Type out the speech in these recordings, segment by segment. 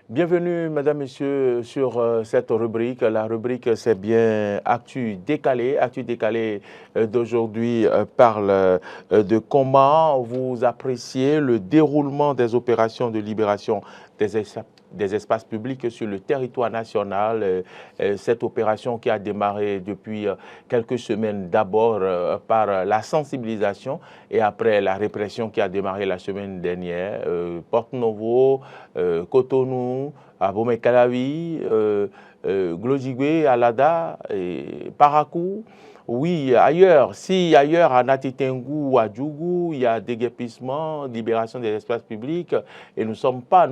Bienvenue, mesdames, messieurs, sur cette rubrique. La rubrique, c'est bien Actu décalé. Actu décalé d'aujourd'hui parle de comment vous appréciez le déroulement des opérations de libération des espaces publics sur le territoire national. Cette opération qui a démarré depuis quelques semaines, d'abord par la sensibilisation et après la répression qui a démarré la semaine dernière. Porte-Novo, Cotonou, Abomey-Calavi, Glojigwe, Alada, Parakou. Oui, ailleurs, si ailleurs à Natitengu ou à Djougou, il y a déguerpissement, libération des espaces publics et nous ne sommes pas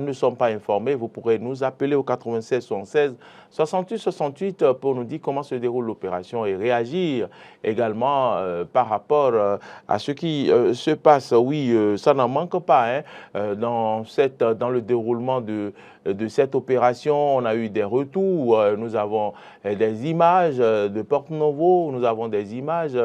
informés, vous pourrez nous appeler au 96 76 68 68 pour nous dire comment se déroule l'opération et réagir également par rapport à ce qui se passe. Oui, ça n'en manque pas dans le déroulement de cette opération. On a eu des retours, nous avons des images de Porte-Novo, nous avons des images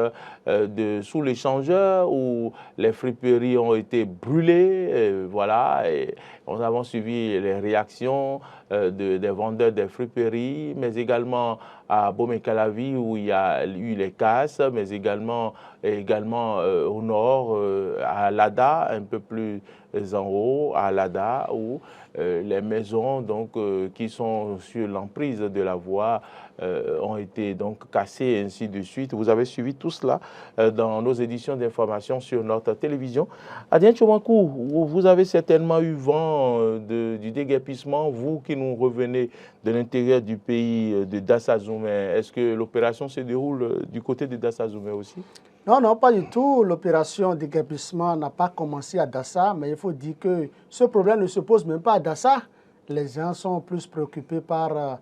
sous l'échangeur où les friperies ont été brûlées, voilà, et nous avons suivi les réactions des vendeurs des friperies, mais également à Abomey-Calavi où il y a eu les casses, mais également au nord, à Lada, un peu plus en haut, à Lada, où les maisons donc, qui sont sur l'emprise de la voie ont été donc cassées et ainsi de suite. Vous avez suivi tout cela dans nos éditions d'information sur notre télévision. Adrien Tchoumankou, vous avez certainement eu vent du déguerpissement, vous qui nous revenez de l'intérieur du pays de Dassazoumé. Est-ce que l'opération se déroule du côté de Dassazoumé aussi? Non, non, pas du tout. L'opération déguerpissement n'a pas commencé à Dassa, mais il faut dire que ce problème ne se pose même pas à Dassa. Les gens sont plus préoccupés par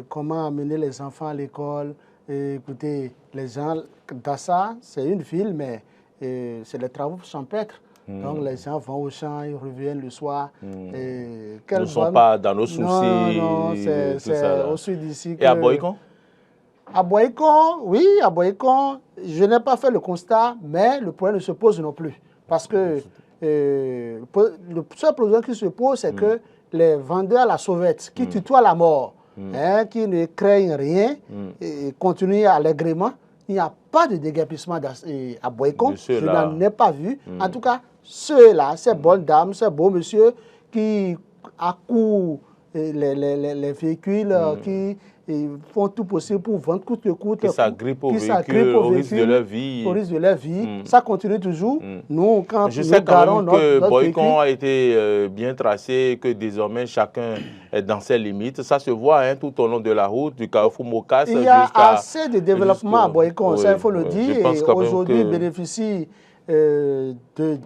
comment amener les enfants à l'école. Écoutez, les gens, Dassa, c'est une ville, mais c'est les travaux champêtres. Donc les gens vont au champ, ils reviennent le soir. Ils ne sont pas dans nos soucis. Non, c'est au sud d'ici. Et à Boïkon? À Boïkon, oui, à Boïkon, je n'ai pas fait le constat, mais le problème ne se pose non plus. Parce que le seul problème qui se pose, c'est que les vendeurs à la sauvette, qui tutoient la mort, qui ne craignent rien, et continuent allègrement, il n'y a pas de déguerpissement à Boïkon. Je n'en ai pas vu. En tout cas, ceux-là, ces bonnes dames, ces beaux messieurs qui accourent les véhicules, qui font tout possible pour vendre coûte que coûte. Qui s'agrippent au véhicule, au risque de leur vie. Au risque de leur vie. Ça continue toujours. Nous, quand je sais quand même que Boïkon a été bien tracé, que désormais chacun est dans ses limites. Ça se voit tout au long de la route, du carrefour Mokas jusqu'à... Il y a assez de développement à Boïkon, ça il faut le dire. Et aujourd'hui, bénéficie de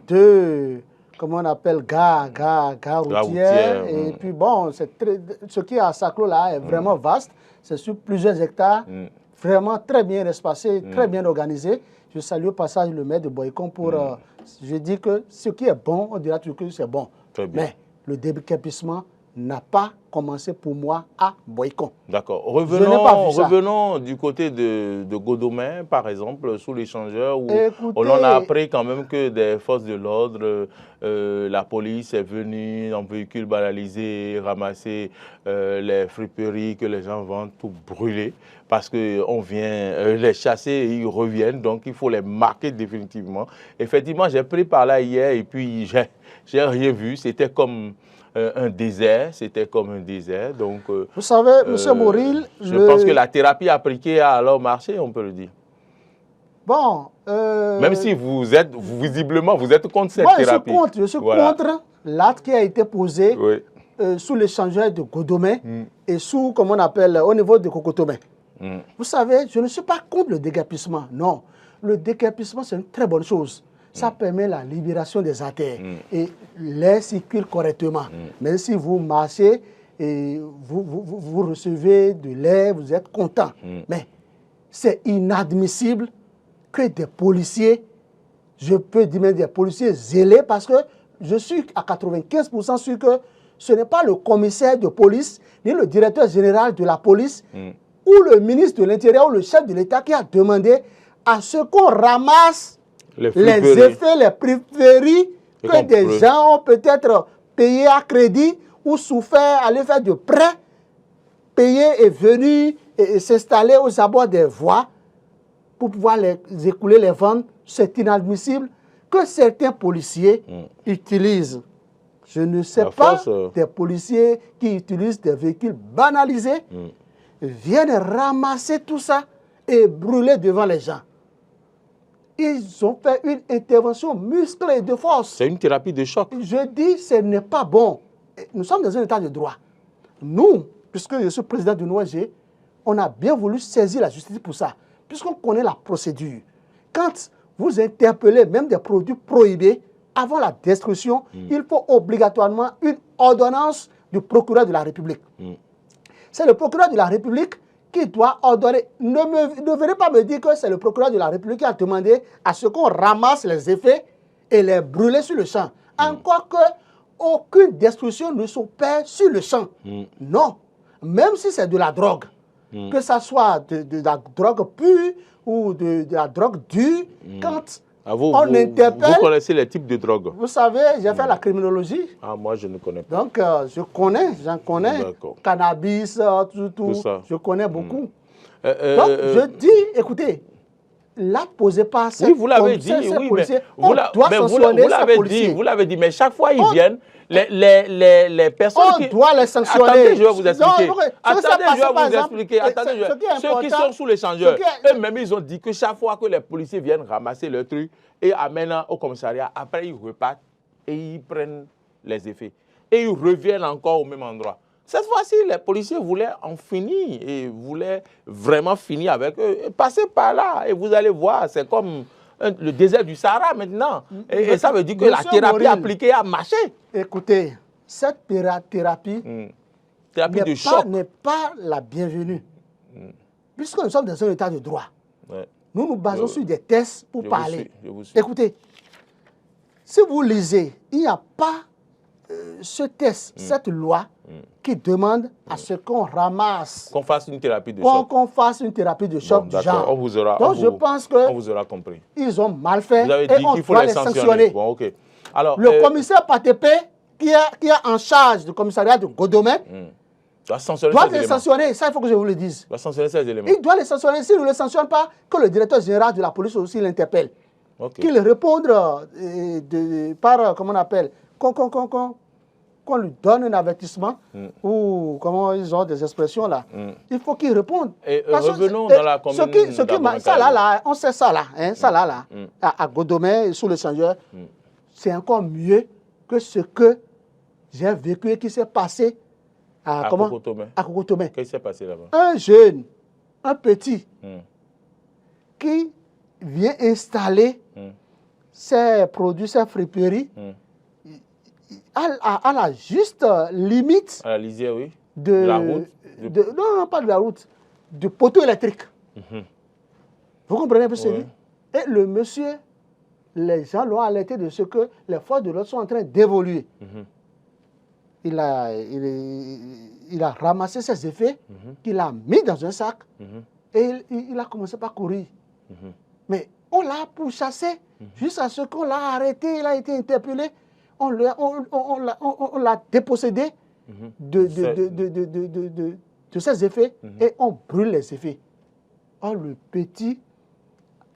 deux... comment on appelle, gare routière. Et puis bon, ce qui est à Saclo là est vraiment vaste. C'est sur plusieurs hectares, vraiment très bien espacé, très bien organisé. Je salue au passage le maire de Boïkon pour... je dis que ce qui est bon, on dira toujours que c'est bon. Mais le déguerpissement n'a pas commencé pour moi à Boïkon. D'accord. Revenons du côté de Godomé, par exemple, sous l'échangeur, où on en a appris quand même que des forces de l'ordre, la police est venue en véhicule banalisé, ramasser les friperies que les gens vendent, tout brûler, parce qu'on vient les chasser et ils reviennent, donc il faut les marquer définitivement. Effectivement, j'ai pris par là hier et puis j'ai rien vu, c'était comme... un désert, c'était comme un désert. Donc, vous savez, M. Moril... Je pense que la thérapie appliquée a alors marché, on peut le dire. Bon... Même si visiblement, vous êtes contre cette thérapie. Je suis contre l'acte qui a été posé sous l'échangeur de Godomé et sous, comment on appelle, au niveau de Cocotomé. Vous savez, je ne suis pas contre le déguerpissement, non. Le déguerpissement, c'est une très bonne chose. Ça permet la libération des artères et l'air circule correctement. Même si vous marchez et vous recevez de l'air, vous êtes content. Mais c'est inadmissible que des policiers, je peux dire même des policiers zélés, parce que je suis à 95% sûr que ce n'est pas le commissaire de police, ni le directeur général de la police, ou le ministre de l'Intérieur, ou le chef de l'État qui a demandé à ce qu'on ramasse les effets, les prix que des gens ont peut-être payé à crédit ou souffert, aller faire de prêts, payer et venir et s'installer aux abords des voies pour pouvoir les écouler, les vendre. C'est inadmissible que certains policiers utilisent, je ne sais pas, des policiers qui utilisent des véhicules banalisés, viennent ramasser tout ça et brûler devant les gens. Ils ont fait une intervention musclée de force. C'est une thérapie de choc. Je dis, ce n'est pas bon. Nous sommes dans un état de droit. Nous, puisque je suis président d'une ONG, on a bien voulu saisir la justice pour ça, puisqu'on connaît la procédure. Quand vous interpellez même des produits prohibés, avant la destruction, il faut obligatoirement une ordonnance du procureur de la République. C'est le procureur de la République qui doit ordonner. Ne venez pas me dire que c'est le procureur de la République qui a demandé à ce qu'on ramasse les effets et les brûler sur le champ. Encore que aucune destruction ne s'opère sur le champ. Non. Même si c'est de la drogue, que ce soit de la drogue pure ou de la drogue dure, quand on interpelle... Vous connaissez les types de drogue? Vous savez, j'ai fait la criminologie. Ah, moi, je ne connais pas. Donc, j'en connais. Cannabis, tout ça. Je connais beaucoup. Donc, je dis, écoutez, là, posez pas ça. Oui, vous l'avez dit, oui, mais vous l'avez dit, mais chaque fois, ils viennent, les personnes on doit les sanctionner. Attendez, je vais vous expliquer. Ceux qui sont sous l'échangeur, eux-mêmes, ils ont dit que chaque fois que les policiers viennent ramasser leurs trucs et amènent au commissariat, après, ils repartent et ils prennent les effets. Et ils reviennent encore au même endroit. Cette fois-ci, les policiers voulaient en finir et voulaient vraiment finir avec eux. Passez par là et vous allez voir, c'est comme le désert du Sahara maintenant. Et ça veut dire que la thérapie appliquée a marché. Écoutez, cette thérapie n'est pas la bienvenue. Puisque nous sommes dans un état de droit. Nous nous basons sur des tests pour parler. Écoutez, si vous lisez, il n'y a pas ce test, cette loi qui demande à ce qu'on ramasse. Qu'on fasse une thérapie de choc. Qu'on fasse une thérapie de choc du genre. On vous aura, donc je pense que on vous aura compris. Ils ont mal fait vous avez et dit on doit les sanctionner. Bon, okay. Alors, le commissaire Patepe, qui est en charge du commissariat de Godomé, doit les sanctionner. Ça, il faut que je vous le dise. Doit sanctionner ces éléments. Il doit les sanctionner. S'il ne les sanctionne pas, que le directeur général de la police aussi l'interpelle. Qu'il réponde par, comment on appelle, qu'on lui donne un avertissement ou comment ils ont des expressions là. Il faut qu'il réponde. Et revenons dans la commune. Ça là, on sait ça là, hein, ça là, à Godomé, sous l'échangeur, c'est encore mieux que ce que j'ai vécu et qui s'est passé à Kokotomé. Qu'est-ce qui s'est passé là-bas? Un jeune, un petit, qui vient installer ses produits, ses friperies, à la juste limite. À la lisière, oui. De la route. Non, pas de la route. Du poteau électrique. Vous comprenez un peu ce que je dis? Et le monsieur, les gens l'ont alerté de ce que les forces de l'ordre sont en train d'évoluer. Il a ramassé ses effets, qu'il a mis dans un sac et il a commencé par courir. Mais on l'a pourchassé jusqu'à ce qu'on l'a arrêté, il a été interpellé. On l'a dépossédé de ses effets et on brûle les effets. Or, le petit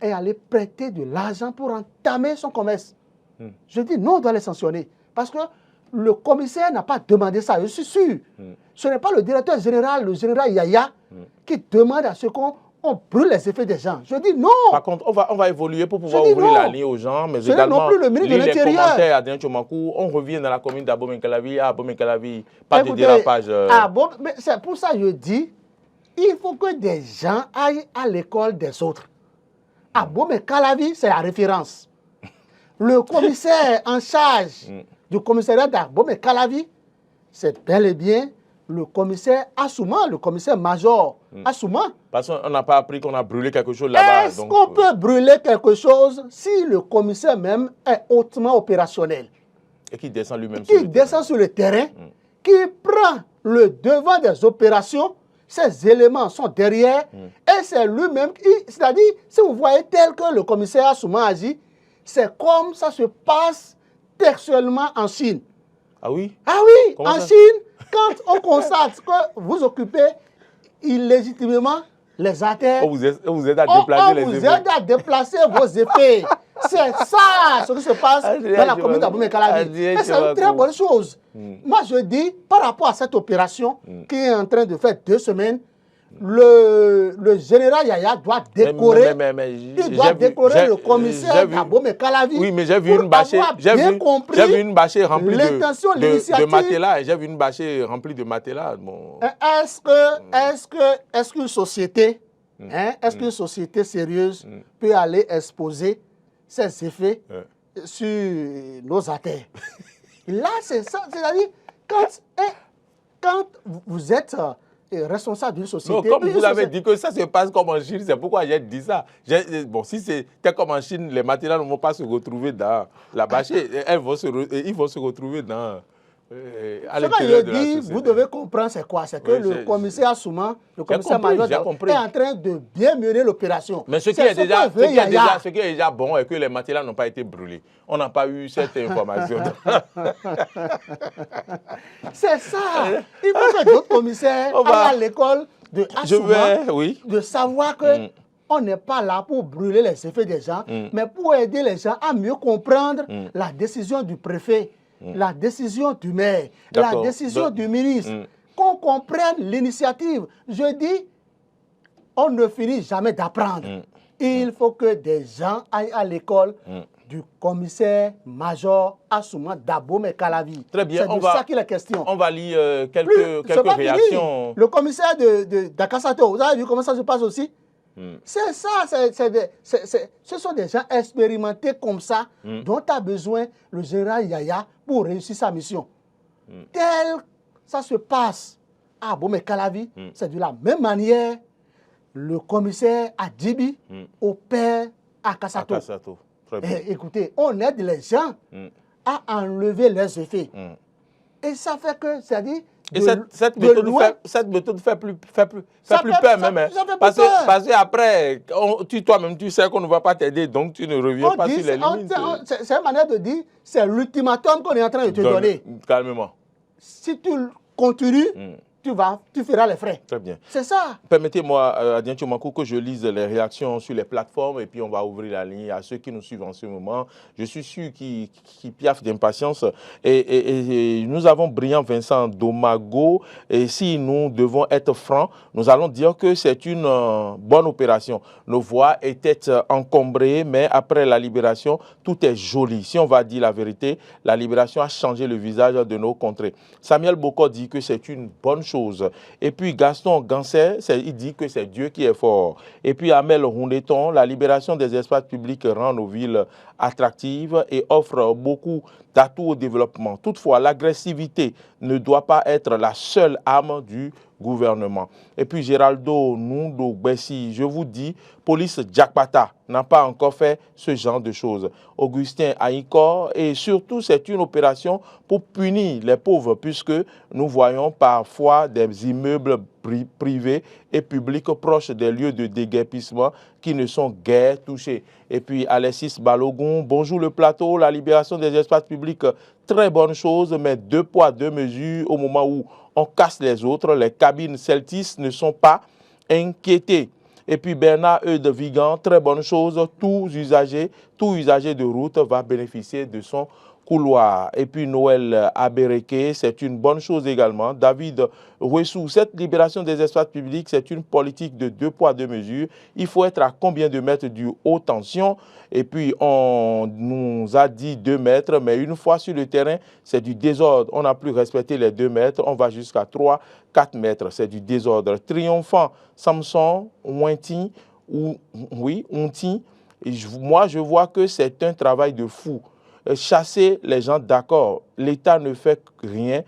est allé prêter de l'argent pour entamer son commerce. Je dis non, on doit les sanctionner. Parce que le commissaire n'a pas demandé ça, je suis sûr. Ce n'est pas le directeur général, le général Yaya, qui demande à ce qu'on brûle les effets des gens. Je dis non. Par contre, on va évoluer pour pouvoir ouvrir la ligne aux gens, mais également non plus le ministre de l'Intérieur. Commentaires à Adrien Tchomakou. On revient dans la commune d'Abomey-Calavi. À Abomey-Calavi, pas de dérapage. C'est pour ça que je dis, il faut que des gens aillent à l'école des autres. Abomey-Calavi, c'est la référence. Le commissaire en charge du commissariat d'Abomey-Calavi, c'est bel et bien le commissaire Assouma, le commissaire-major Assouma. Parce qu'on n'a pas appris qu'on a brûlé quelque chose là-bas. Est-ce qu'on peut brûler quelque chose si le commissaire même est hautement opérationnel? Et qui descend lui-même sur le terrain, qui prend le devant des opérations, ces éléments sont derrière, et c'est lui-même, c'est-à-dire, si vous voyez tel que le commissaire Assouma agit, c'est comme ça se passe textuellement en Chine. Ah oui? Ah oui, en Chine, quand on constate que vous occupez illégitimement les artères, on vous aide à déplacer les effets. On vous aide à déplacer vos effets. C'est ça ce qui se passe dans la commune d'Abomey-Calavi. Et c'est une très bonne chose. Moi, je dis, par rapport à cette opération qui est en train de faire 2 semaines, le général Yaya doit décorer, le commissaire d'Abomey-Calavi. Oui, mais j'ai vu une bâchée, remplie de matelas. J'ai vu une bâchée remplie de matelas. Bon. Est-ce qu'une société, qu'une société sérieuse peut aller exposer ses effets sur nos artères? Là, c'est ça. C'est-à-dire, quand vous êtes responsable d'une société. Non, comme vous avez dit que ça se passe comme en Chine, c'est pourquoi j'ai dit ça. Bon, si c'était comme en Chine, les matériaux ne vont pas se retrouver dans la bâchée. Ils vont se retrouver dans... Ce que je dis, vous devez comprendre c'est quoi? C'est que le commissaire Assouman, le commissaire major est en train de bien mener l'opération. Mais ce qui est déjà bon est que les matériaux n'ont pas été brûlés. On n'a pas eu cette information. C'est ça. Il faut que d'autres commissaires aillent à l'école de Assouman, de savoir que on n'est pas là pour brûler les effets des gens, mais pour aider les gens à mieux comprendre la décision du préfet. La décision du maire, la décision du ministre, qu'on comprenne l'initiative. Je dis, on ne finit jamais d'apprendre. Il faut que des gens aillent à l'école du commissaire-major Assouman d'Abomey-Calavi. Très bien. C'est de ça qu'il est question. On va lire quelques réactions. Le commissaire d'Akasato, vous avez vu comment ça se passe aussi? C'est ça, ce sont des gens expérimentés comme ça dont a besoin le général Yaya pour réussir sa mission. Tel ça se passe à Abomey-Calavi, c'est de la même manière le commissaire Adjibi opère à Kassato. Très bien. Écoutez, on aide les gens à enlever leurs effets. Et ça fait que, c'est-à-dire... Et cette méthode fait plus peur même. Parce qu'après, toi-même, tu sais qu'on ne va pas t'aider, donc tu ne reviens pas sur les limites. C'est une manière de dire, c'est l'ultimatum qu'on est en train de te donner. Calmement. Si tu continues, tu feras les frais. Très bien. C'est ça. Permettez-moi, Adrien Tchomakou, que je lise les réactions sur les plateformes et puis on va ouvrir la ligne à ceux qui nous suivent en ce moment. Je suis sûr qu'ils piaffent d'impatience. Et nous avons Brillant Vincent Domago. Et si nous devons être francs, nous allons dire que c'est une bonne opération. Nos voix étaient encombrées, mais après la libération, tout est joli. Si on va dire la vérité, la libération a changé le visage de nos contrées. Samuel Boko dit que c'est une bonne chose. Et puis Gaston Gansé, il dit que c'est Dieu qui est fort. Et puis Amel Rouneton, la libération des espaces publics rend nos villes attractives et offre beaucoup d'atouts au développement. Toutefois, l'agressivité ne doit pas être la seule arme du gouvernement. Et puis Géraldo Nundo Bessi, je vous dis, police Jakpata n'a pas encore fait ce genre de choses. Augustin Aïkor, et surtout c'est une opération pour punir les pauvres puisque nous voyons parfois des immeubles privés et publics proches des lieux de déguerpissement qui ne sont guère touchés. Et puis Alexis Balogun, bonjour le plateau, la libération des espaces publics, très bonne chose, mais 2 poids 2 mesures au moment où on casse les autres, les cabines Celtis ne sont pas inquiétées. Et puis Bernard E. de Vigan, très bonne chose, tout usager de route va bénéficier de son couloir. Et puis Noël Abereke, c'est une bonne chose également. David Ouessou, cette libération des espaces publics, c'est une politique de 2 poids 2 mesures. Il faut être à combien de mètres du haut tension? Et puis on nous a dit 2 mètres, mais une fois sur le terrain, c'est du désordre. On n'a plus respecté les 2 mètres, on va jusqu'à 3, 4 mètres, c'est du désordre. Triomphant, Samson, Ouinti, Onti, moi je vois que c'est un travail de fou. Chasser les gens, d'accord, l'État ne fait rien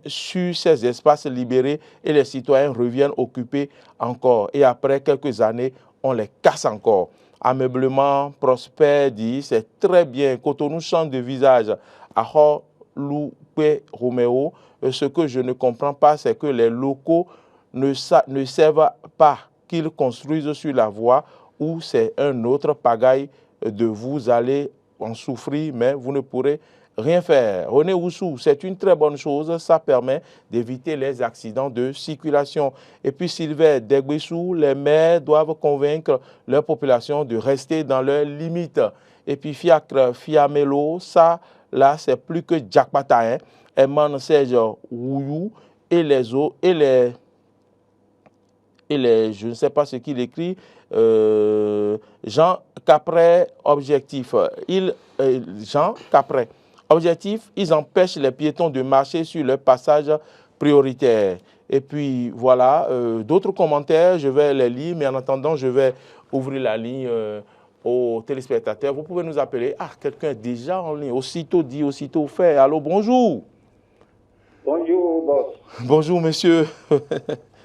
sur ces espaces libérés et les citoyens reviennent occuper encore. Et après quelques années, on les casse encore. Ameublement Prosper dit, c'est très bien. Cotonou change de visage. Aho Loupé Roméo, ce que je ne comprends pas, c'est que les locaux ne servent pas qu'ils construisent sur la voie où c'est un autre pagaille de vous allez en souffrir, mais vous ne pourrez rien faire. René Oussou, c'est une très bonne chose. Ça permet d'éviter les accidents de circulation. Et puis Sylvain Degbessou, les maires doivent convaincre leur population de rester dans leurs limites. Et puis Fiacre Fiamelo, ça, là, c'est plus que Jackpata. Hein. Eman Serge Ouyou et les autres, et les, je ne sais pas ce qu'il écrit, Jean Capret, objectif. Jean Capret, objectif, ils empêchent les piétons de marcher sur leur passage prioritaire. Et puis voilà, d'autres commentaires, je vais les lire, mais en attendant, je vais ouvrir la ligne aux téléspectateurs. Vous pouvez nous appeler. Ah, quelqu'un est déjà en ligne. Aussitôt dit, aussitôt fait. Allô, bonjour. Bonjour, boss. Bonjour, monsieur.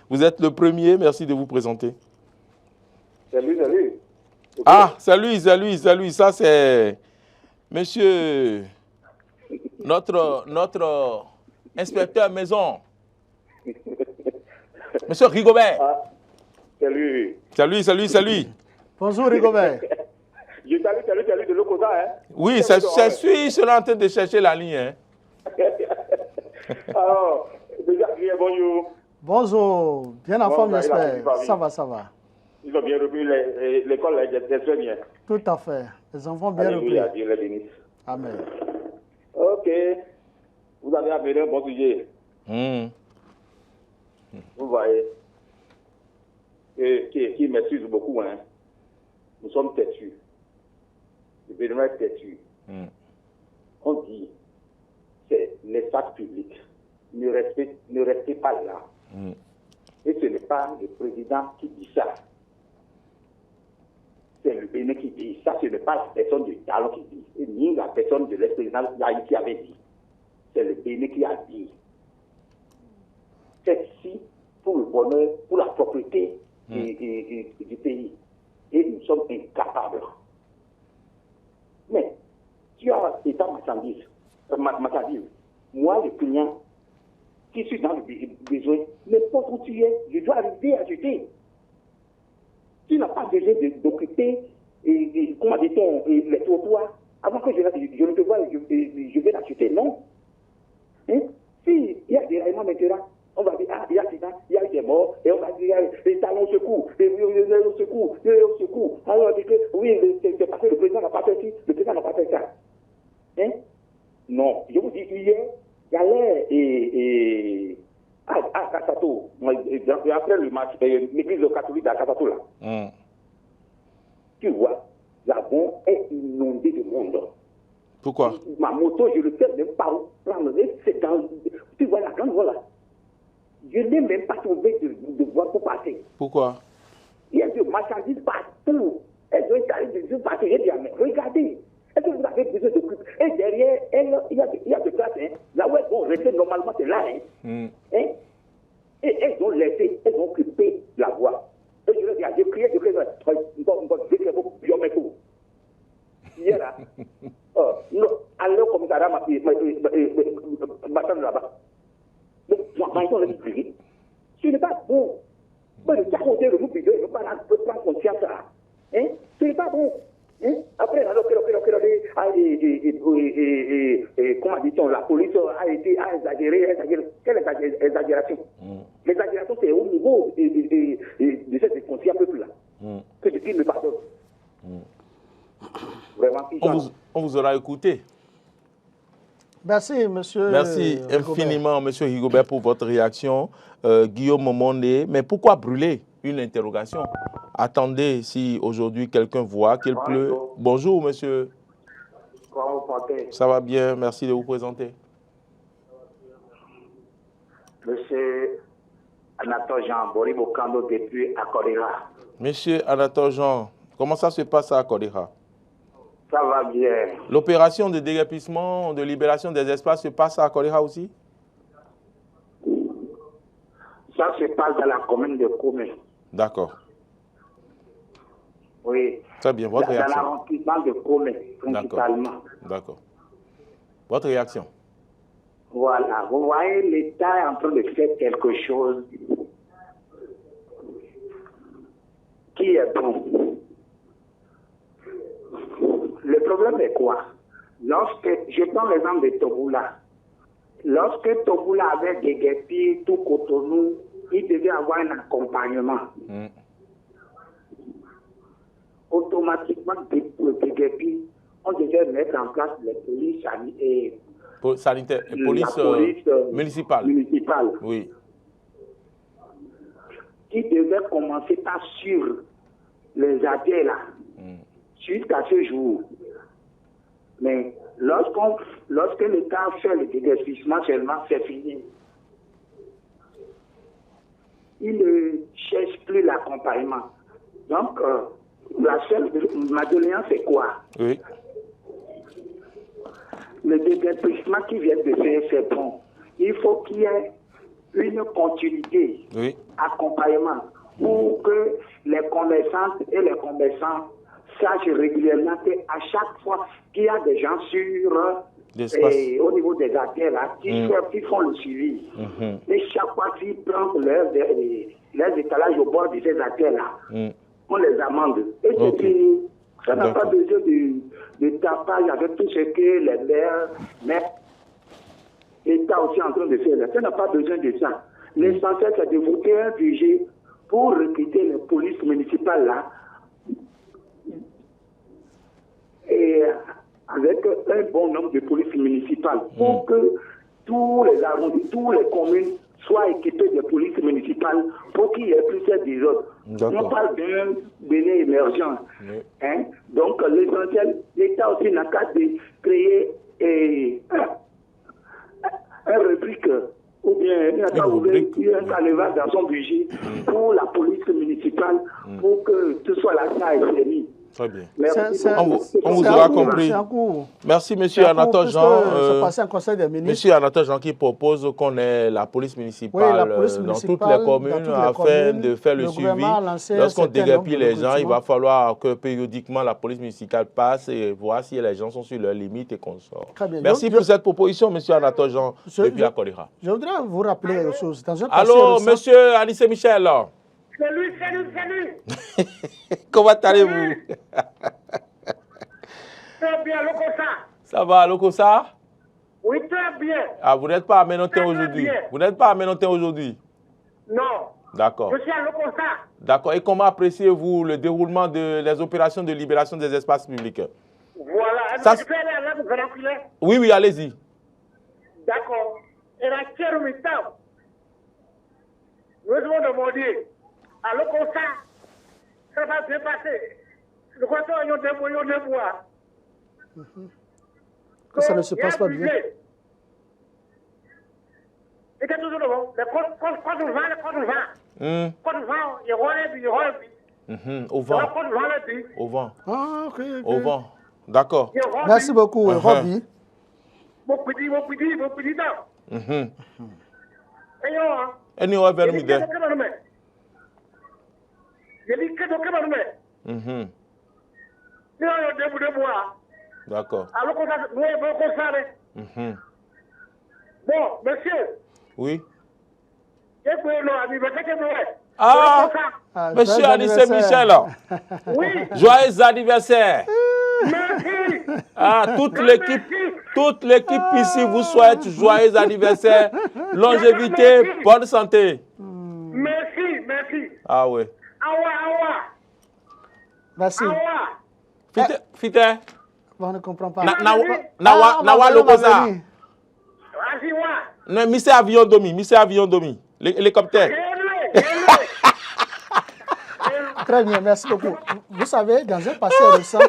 Vous êtes le premier, merci de vous présenter. Salut. Okay. Ah, salut, ça c'est monsieur, notre inspecteur maison. Monsieur Rigobert. Ah, salut. Salut. Bonjour Rigobert. Je salue de l'autre côté, hein. Oui, je suis en train de chercher la ligne. Hein. Alors, déjà, bonjour. Bonjour, bien en forme, j'espère. Ça va. Ils ont bien repris l'école, c'est très bien. Tout à fait. Les enfants bien repris. Dieu les bénisse. Amen. Ok. Vous avez amené un bon sujet. Vous voyez. Qui m'excuse beaucoup, hein. Nous sommes têtus. Le gouvernement est têtu. On dit, c'est l'espace public. Ne restez pas là. Et ce n'est pas le président qui dit ça. C'est le Bénin qui dit. Ça, ce n'est pas la personne du talent qui dit. Et ni la personne de l'ex-président qui avait dit. C'est le Bénin qui a dit. C'est ici pour le bonheur, pour la propriété du pays. Et nous sommes incapables. Mais, tu as état marchandise. Moi, le client, qui suis dans le besoin, n'importe où tu es, je dois arriver à acheter. Tu n'as pas besoin d'occuper, comment dit-on, les trottoirs. Avant que je ne te vois, je vais l'acheter. Non. Hein? Si il y a des raillements maintenant, on va dire, ah, il y a accident, il y a des morts, et on va dire, les talons au secours, au secours. Alors on dit que, oui, c'est parce que le président n'a pas fait ci, le président n'a pas fait ça. Hein? Non. Je vous dis, hier, j'allais à Kassato, après le match, l'église catholique à Kassato là. Tu vois, la bombe est inondée de monde. Pourquoi? Ma moto, je ne sais même pas où prendre. C'est dans, tu vois la grande voie là. Je n'ai même pas trouvé de voie pour passer. Pourquoi? Il y a des marchandises partout. Elles ont installé des partout. J'ai dit, mais regardez. Est-ce que vous avez besoin de coupe? Et derrière, il y a des places. Hein. Là où elles vont rester normalement, c'est là. Hein. Hein? Et elles ont laissé, elles ont occupé la voie. Et je leur dis, j'ai crié, hier là, alors comme ça, là-bas. Ce n'est pas bon. Le côté le groupe, il ne peut pas prendre conscience là. Hein? Ce n'est pas bon. Hein? Après, alors, comment dit-on, la police a exagéré. Quelle exagération? L'exagération, c'est au niveau de cette conscience peuple-là. Que Dieu me pardonne. Vraiment, on vous aura écouté. Merci, monsieur. Merci infiniment, monsieur Rigobert, pour votre réaction. Guillaume Mondé, mais pourquoi brûler? Une interrogation. Attendez, si aujourd'hui quelqu'un voit qu'il pleut. Bonjour, monsieur. Comment vous portez? Ça va bien, merci de vous présenter. Monsieur Anatole Jean, Boribokando depuis Akodera. Monsieur Anatole Jean, comment ça se passe à Akodera? Ça va bien. L'opération de déguerpissement, de libération des espaces se passe à Akodera aussi? Ça se passe dans la commune de Koumé. D'accord. Oui. Très bien, votre réaction. Dans l'arrondissement de Koumé, principalement. D'accord. Votre réaction. Voilà. Vous voyez, l'État est en train de faire quelque chose qui est bon. Le problème est quoi? Je prends l'exemple de Togoula. Lorsque Togoula avait des guépis, tout Cotonou, il devait avoir un accompagnement. Automatiquement, des guépis, on devait mettre en place les polices et sanitaire, police municipale. Oui. Qui devait commencer par suivre les AD là, jusqu'à ce jour. Mais lorsque l'État fait le déguerpissement seulement, c'est fini. Il ne cherche plus l'accompagnement. Donc, ma doléance, c'est quoi? Oui. Le déguerpissement qui vient de faire, c'est bon. Il faut qu'il y ait une continuité, accompagnement, pour que les commerçantes et les commerçants sachent régulièrement qu'à chaque fois qu'il y a des gens au niveau des affaires là, qui font le suivi. Et chaque fois qu'ils prennent leurs étalages au bord de ces affaires là, on les amende. Et c'est fini. Ça n'a pas besoin de tapage avec tout ce que les maires, l'État aussi en train de faire. Ça n'a pas besoin de ça. L'essentiel, c'est de voter un budget pour recruter les polices municipales là. Et avec un bon nombre de polices municipales pour que tous les arrondissements, toutes les communes soient équipées de polices municipales pour qu'il y ait plus de désordre. On parle d'un Bénin émergent. Hein? Donc l'essentiel, l'État aussi n'a qu'à créer un rubrique ou bien un calendrier dans son budget pour la police municipale pour que tout soit là, ça est fini. Très bien. On vous aura compris. Merci, monsieur Anatole Jean. Monsieur Anatole Jean qui propose qu'on ait la police municipale dans toutes les communes afin de faire le suivi. Lorsqu'on déguerpit les gens, il va falloir que périodiquement la police municipale passe et voir si les gens sont sur leurs limites et qu'on sort. Merci pour cette proposition, monsieur Anatole Jean depuis la Colira. Je voudrais vous rappeler quelque chose. Allô, monsieur Anissé Michel. Salut. Comment allez-vous? Très bien, Lokosa. Ça va, Lokosa? Oui, très bien. Ah, vous n'êtes pas à Ménontin aujourd'hui? Vous n'êtes pas à Ménontin aujourd'hui? Non. D'accord. Je suis à Lokosa. D'accord. Et comment appréciez-vous le déroulement des opérations de libération des espaces publics? Voilà. Ça... Tu peux aller là, vous allez. Oui, allez-y. D'accord. Et la tienne, nous devons demander. Alors comme ça va bien passer. Le canton a deux mois. Que ça ne se passe pas bien. Et que toujours bon. Quand on va, il relève. Au vent. Au vent. Ah, ok. Au vent. D'accord. Merci beaucoup, Robbie. Mon petit temps. Et nous avons une idée. D'accord. Alors qu'on ça. Bon, monsieur. Oui. Ah, monsieur Anissé Michel. Oui. Joyeux anniversaire. Merci. Ah, toute l'équipe ici vous souhaite joyeux anniversaire, longévité, bonne santé. Merci. Ah oui. Awa. Merci. Fite. On ne comprend pas. Nawa Lokosa. Non, monsieur avion domi. L'hélicoptère. Très bien, merci beaucoup. Vous savez, dans un passé récent,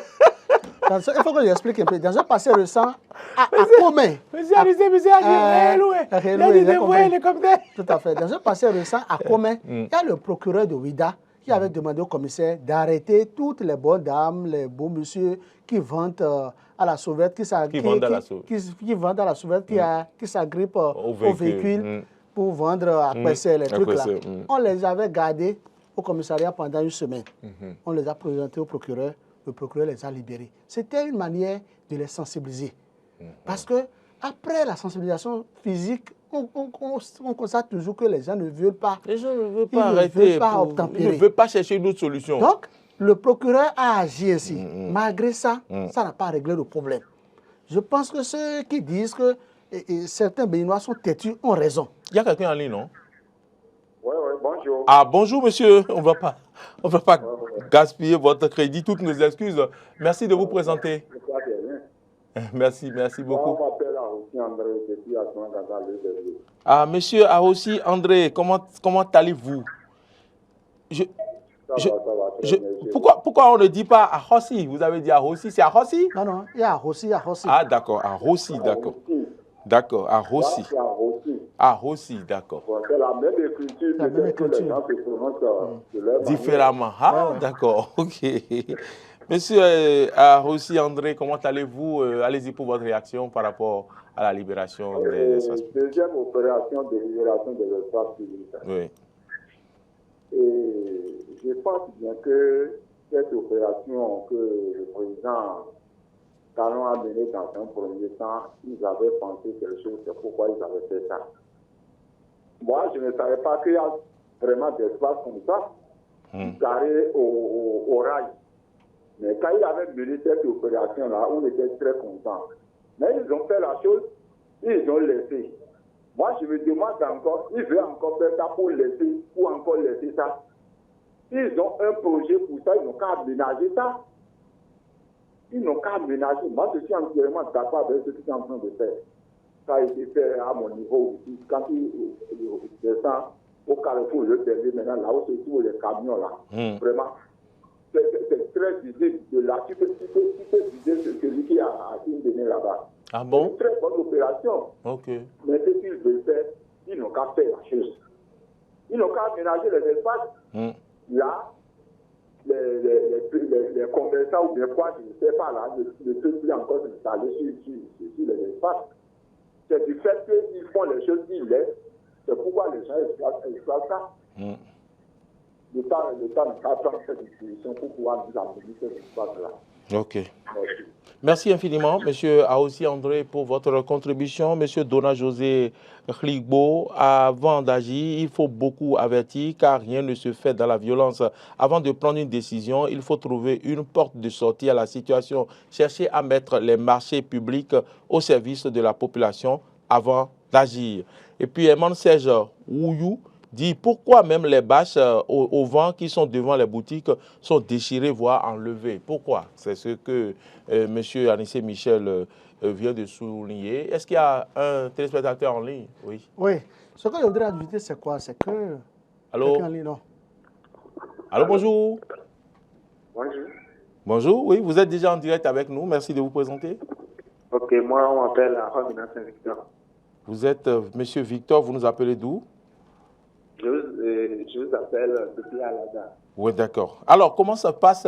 il faut que j'explique un peu. Dans un passé récent, à Comé. Tout à fait. Dans un passé récent, à Comé, il y a le procureur de Ouida qui avait demandé au commissaire d'arrêter toutes les bonnes dames, les beaux messieurs qui vendent à la sauvette, qui vendent à la sauvette, qui s'agrippent au véhicule pour vendre à Pessé, les trucs là. On les avait gardés au commissariat pendant une semaine. On les a présentés au procureur. Le procureur les a libérés. C'était une manière de les sensibiliser. Parce que après la sensibilisation physique, on constate toujours que les gens ne veulent pas. Les gens ne veulent pas arrêter. Ils ne veulent pas chercher une autre solution. Donc, le procureur a agi ainsi. Malgré ça, ça n'a pas réglé le problème. Je pense que ceux qui disent que certains Béninois sont têtus ont raison. Il y a quelqu'un en ligne, non? Oui, bonjour. Ah, bonjour, monsieur. On ne va pas gaspiller votre crédit. Toutes nos excuses. Merci de vous présenter. Merci beaucoup. On m'appelle Ahossi André depuis Asman. Ah, monsieur Ahossi André, comment allez-vous? Pourquoi on ne dit pas Ahossi? Vous avez dit Ahossi, c'est Ahossi? Non, il y a Ahossi. Ah, d'accord, Ahossi, d'accord. D'accord, Ahossi. Ahossi, d'accord. C'est la même écriture, peut-être que les gens se prononcent différemment. Ah, d'accord, ok. Monsieur Ahossi André, comment allez-vous? Allez-y pour votre réaction par rapport à la libération des espaces publics. Deuxième opération de libération des espaces publics. Oui. Et je pense bien que cette opération que le président Talon a menée dans un premier temps, ils avaient pensé quelque chose, c'est pourquoi ils avaient fait ça. Moi, je ne savais pas qu'il y a vraiment d'espace comme ça, carré au rail. Mais quand il avait mené cette opération-là, on était très contents. Mais ils ont fait la chose, ils ont laissé. Moi, je me demande encore, ils veulent encore faire ça pour laisser, ou encore laisser ça. S'ils ont un projet pour ça, ils n'ont qu'à aménager ça. Ils n'ont qu'à aménager. Moi, je suis entièrement d'accord avec ce qu'ils sont en train de faire. Ça a été fait à mon niveau aussi. Quand ils descendent au carrefour, le dernier, maintenant, là-haut, c'est tous les camions, là. Vraiment. C'est très visible de là. Tu peux viser celui qui a donné là-bas. Ah bon? C'est une très bonne opération. Ok. Mais ce qu'ils veulent faire, ils n'ont qu'à faire la chose. Ils n'ont qu'à aménager les espaces. Là, les commerçants ou bien quoi, je ne sais pas, là, ne peuvent plus encore s'installer sur les espaces. C'est du fait qu'ils font les choses qu'ils laissent. C'est pourquoi les gens exploitent ça. L'État n'a pas prendre cette disposition pour pouvoir nous amener cet espace-là. Ok. Merci infiniment, M. Ahossi André, pour votre contribution. M. Dona José Khligbo, avant d'agir, il faut beaucoup avertir car rien ne se fait dans la violence. Avant de prendre une décision, il faut trouver une porte de sortie à la situation. Chercher à mettre les marchés publics au service de la population avant d'agir. Et puis, Eman Serge Ouyou dit pourquoi même les bâches au vent qui sont devant les boutiques sont déchirées, voire enlevées. Pourquoi? C'est ce que M. Anissé Michel vient de souligner. Est-ce qu'il y a un téléspectateur en ligne? Oui. Oui. Ce que je voudrais ajouter, c'est quoi? C'est que... Allô? Allô, bonjour. Bonjour. Bonjour, oui, vous êtes déjà en direct avec nous. Merci de vous présenter. Ok, moi, on m'appelle Romina Saint-Victor. Vous êtes M. Victor, vous nous appelez d'où? Je vous appelle depuis Alada. Oui, d'accord. Alors, comment se passe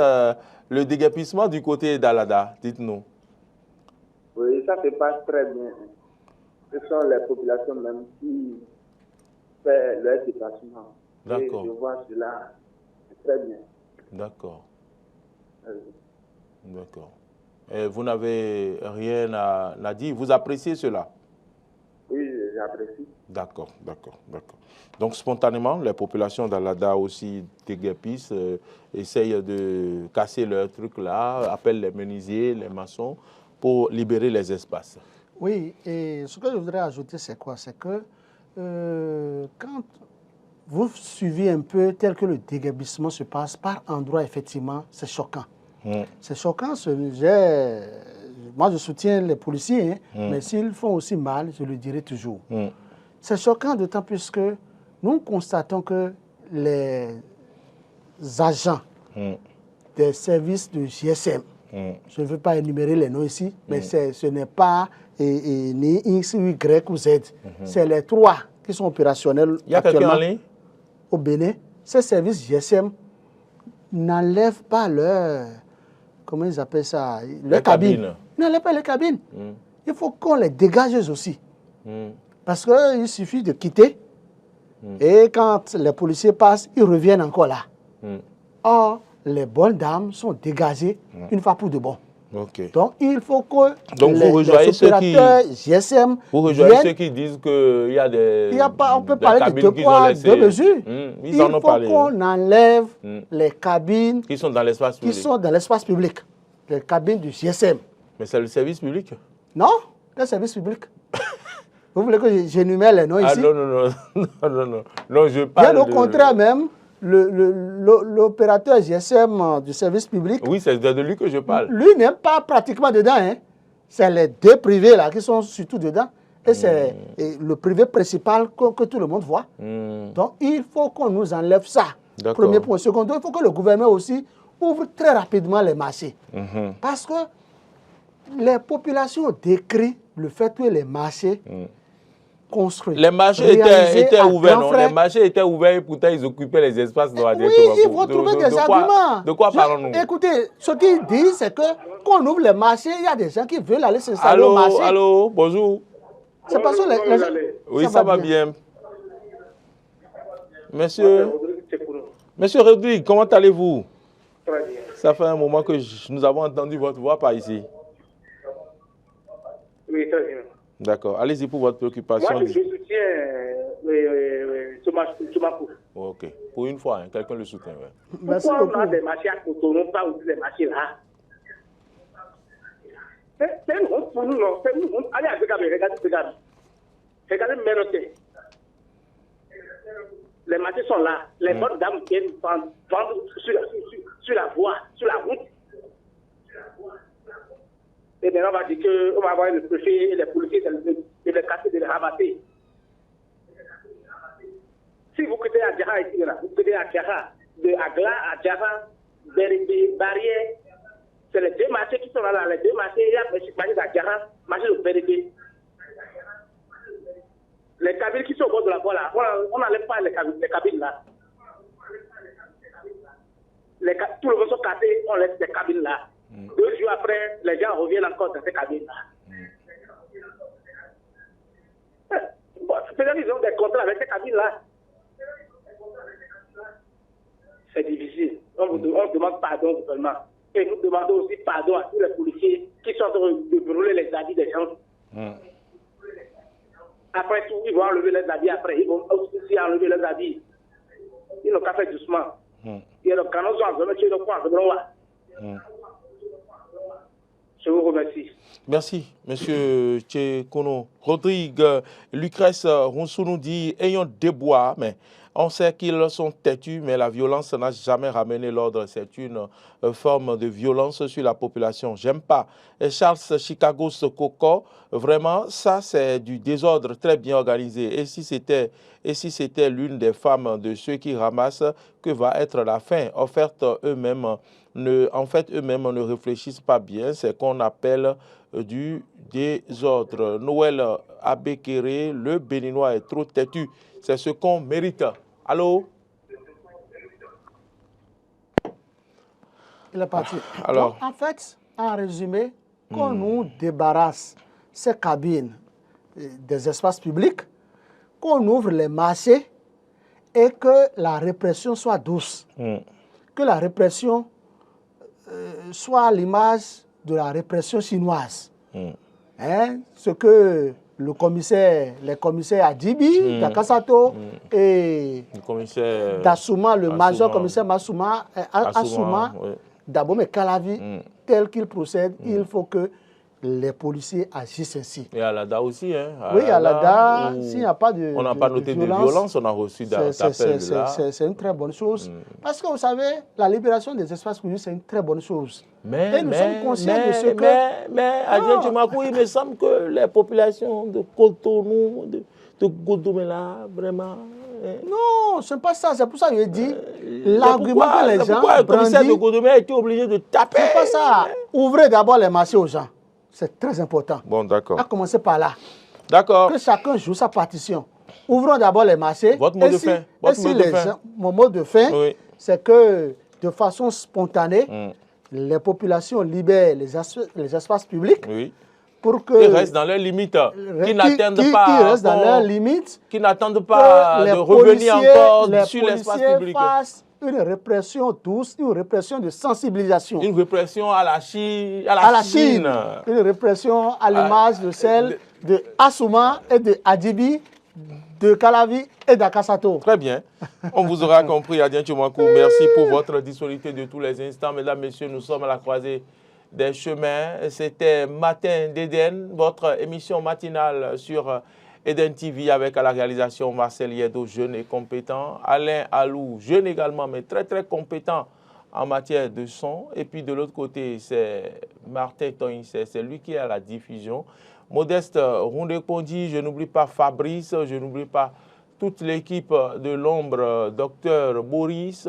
le déguerpissement du côté d'Alada? Dites-nous. Oui, ça se passe très bien. Ce sont les populations même qui font leur déplacement. D'accord. Et je vois cela très bien. D'accord. D'accord. Et vous n'avez rien à dire? Vous appréciez cela? Oui, j'apprécie. D'accord. Donc, spontanément, les populations d'Alada aussi déguerpissent, essayent de casser leurs trucs là, appellent les menuisiers, les maçons, pour libérer les espaces. Oui, et ce que je voudrais ajouter, c'est quoi? C'est que quand vous suivez un peu tel que le déguerpissement se passe par endroits, effectivement, c'est choquant. C'est choquant, moi je soutiens les policiers, mais s'ils font aussi mal, je le dirai toujours. C'est choquant d'autant plus que nous constatons que les agents des services de GSM, je ne veux pas énumérer les noms ici, mais ce n'est pas ni X, Y ou Z. C'est les trois qui sont opérationnels. Il y a quelqu'un en ligne? Au Bénin, ces services GSM n'enlèvent pas leur... Comment ils appellent ça? Leur cabine. Ils n'enlèvent pas les cabines. Il faut qu'on les dégage aussi. Parce qu'il suffit de quitter. Et quand les policiers passent, ils reviennent encore là. Or, les bonnes dames sont dégagées une fois pour de bon. Okay. Donc, il faut que les opérateurs GSM vous rejoignez ceux qui disent qu'il y a des... on peut parler de deux poids, deux mesures. Il faut qu'on enlève les cabines qui sont dans l'espace public. Les cabines du GSM. Mais c'est le service public. Non, les services publics. Vous voulez que j'énumère les noms ici? Non, non, je parle. Bien au contraire même, l'opérateur GSM du service public. Oui, c'est de lui que je parle. Lui n'est pas pratiquement dedans. Hein. C'est les deux privés là qui sont surtout dedans. Et c'est le privé principal que tout le monde voit. Donc, il faut qu'on nous enlève ça. Premier point. Second, il faut que le gouvernement aussi ouvre très rapidement les marchés. Parce que les populations décrient le fait que les marchés construits. Les marchés étaient ouverts, non? Les marchés étaient ouverts et pourtant ils occupaient les espaces de la Oui, ils vont trouver des arguments. De quoi parlons-nous? Écoutez, ce qu'ils disent, c'est que quand on ouvre les marchés, il y a des gens qui veulent aller s'installer au marché. Allô, bonjour. C'est parce que les gens... Oui, ça va bien. Monsieur Rodrigue, comment allez-vous? Très bien. Ça fait un moment que nous avons entendu votre voix par ici. Oui, très bien. D'accord. Allez-y pour votre préoccupation. Moi, je soutiens Tomakou. Ok. Pour une fois, hein, quelqu'un le soutient. Ouais. Pourquoi on a des marchés à Cotonou, pas aussi des marchés là? C'est une honte pour nous, non? C'est une honte. Allez, regardez Ménoté. Les marchés sont là. Les bonnes dames viennent vendre sur la voie, sur la route. Et maintenant, on va dire qu'on va avoir le préfet et les policiers de les casser, de les ramasser. Si vous quittez Adjara ici, vous quittez Adjara, de Agla à Adjara, Barrière, c'est les deux marchés qui sont là, les deux marchés, il y a le marché d'Adjara, marché de Bérédé. Les cabines qui sont au bord de la voie là, on n'enlève pas les cabines là. Tout le monde sont cassés, on laisse les cabines là. 2 jours après, les gens reviennent encore dans ces cabines là. Peut-être qu'ils ont des contrats avec ces cabines là. C'est difficile. On demande pardon au gouvernement. Et nous demandons aussi pardon à tous les policiers qui sont en train de brûler les habits des gens. Après tout, ils vont enlever les habits après. Ils vont aussi enlever les habits. Ils n'ont qu'à faire doucement. Il y a le canon qui est Je vous remercie. Merci, Monsieur Tchekono. Rodrigue, Lucrèce Roussou nous dit, ayons des bois, mais on sait qu'ils sont têtus, mais la violence n'a jamais ramené l'ordre. C'est une forme de violence sur la population. J'aime pas. Et Charles Chicago Coco, vraiment, ça c'est du désordre très bien organisé. Et si c'était l'une des femmes de ceux qui ramassent, que va être la fin offerte eux-mêmes? En fait, eux-mêmes ne réfléchissent pas bien. C'est qu'on appelle du désordre. Noël Abekere, le Béninois est trop têtu. C'est ce qu'on mérite. Allô? Il est parti. Alors, donc, en fait, en résumé, qu'on nous débarrasse ces cabines des espaces publics, qu'on ouvre les marchés et que la répression soit douce. Que la répression soit à l'image de la répression chinoise. Hein? Ce que les commissaires Adjibi, Dakasato et Dassouma, le major commissaire Assouma, Dabome Kalavi, tel qu'il procède, il faut que les policiers agissent ainsi. Et à l'ADA aussi, hein? Oui, à l'ADA, s'il n'y a pas de on n'a pas noté de violence, on a reçu d'appel de là. C'est une très bonne chose. Parce que vous savez, la libération des espaces publics, c'est une très bonne chose. Mais nous sommes conscients de ce que... Mais, Adjien Tchomakou, il me semble que les populations de Cotonou, de Godomela, vraiment... Non, ce n'est pas ça. C'est pour ça que je dis l'argument que les gens pourquoi le commissaire de Godomela a été obligé de taper? C'est pas ça. Ouvrez d'abord les marchés aux gens. C'est très important. Bon, d'accord. À commencer par là. D'accord. Que chacun joue sa partition. Ouvrons d'abord les marchés. Votre mot de fin. Mon mot de fin, c'est que de façon spontanée, les populations libèrent les espaces publics. Pour que ils restent dans leurs limites, qui n'attendent pas, qui restent dans leurs limites, qui n'attendent pas de revenir encore sur l'espace public. Une répression douce, une répression de sensibilisation. Une répression à la Chine. Une répression à l'image de celle de Assouma et de Adjibi, de Kalavi et d'Akasato. Très bien. On vous aura compris, Adjien Tchomakou. Merci pour votre disponibilité de tous les instants. Mesdames, Messieurs, nous sommes à la croisée des chemins. C'était Matin d'Éden, votre émission matinale sur Eden TV avec à la réalisation Marcel Yedo, jeune et compétent. Alain Alou, jeune également, mais très très compétent en matière de son. Et puis de l'autre côté, c'est Martin Toïnse, c'est lui qui est à la diffusion. Modeste Rondekondi, je n'oublie pas Fabrice, je n'oublie pas toute l'équipe de l'ombre, docteur Boris.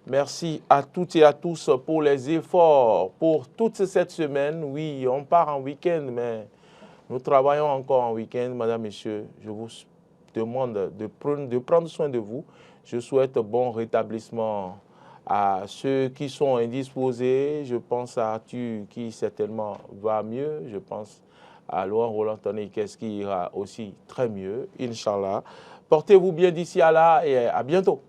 Merci à toutes et à tous pour les efforts pour toute cette semaine. Oui, on part en week-end, mais nous travaillons encore en week-end. Madame, Messieurs, je vous demande de prendre soin de vous. Je souhaite bon rétablissement à ceux qui sont indisposés. Je pense à Tu qui certainement va mieux. Je pense à Laurent Roland Tonekes qui ira aussi très mieux, Inch'Allah. Portez-vous bien d'ici à là et à bientôt.